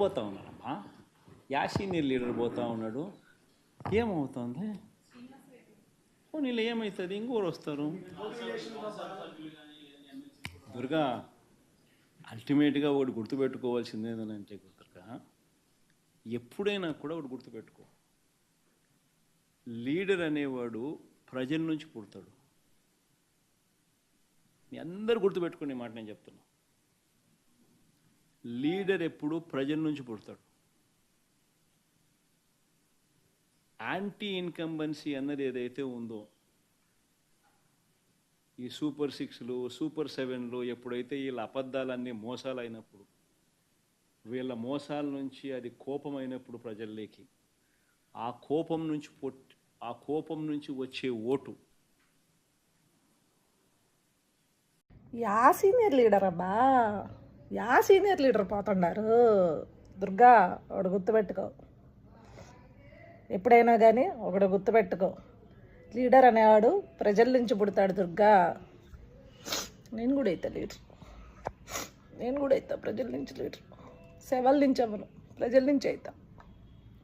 పోతా ఉన్నాడమ్మా, senior leader పోతా ఉన్నాడు. ఏమవుతుంది? నీళ్ళు ఏమవుతుంది? ఇంకోరు వస్తారు. దుర్గా, అల్టిమేట్గా ఒకటి గుర్తుపెట్టుకోవాల్సింది ఏంటంటే దుర్గా, ఎప్పుడైనా కూడా ఒకటి గుర్తుపెట్టుకో, లీడర్ అనేవాడు ప్రజల నుంచి పుడతాడు. మీ అందరు గుర్తుపెట్టుకునే మాట నేను చెప్తున్నా. లీడర్ ఎప్పుడు ప్రజల నుంచి పుడతాడు. యాంటీ ఇన్కంబెన్సీ అన్నది ఏదైతే ఉందో, ఈ సూపర్ 6లు సూపర్ 7లు ఎప్పుడైతే వీళ్ళ అబద్ధాలన్నీ మోసాలు అయినప్పుడు, వీళ్ళ మోసాల నుంచి అది కోపం అయినప్పుడు ప్రజల్లోకి, ఆ కోపం నుంచి వచ్చే ఓటు సీనియర్ లీడర్ అబ్బా, సీనియర్ లీడర్ పోతున్నారు. దుర్గా, ఒకటి గుర్తుపెట్టుకో, ఎప్పుడైనా కానీ ఒకటి గుర్తుపెట్టుకో, లీడర్ అనేవాడు ప్రజల నుంచి పుడతాడు. దుర్గా, నేను కూడా అవుతా లీడర్, ప్రజల నుంచి లీడర్. సేవల నుంచి అవ్వను, ప్రజల నుంచి అవుతా.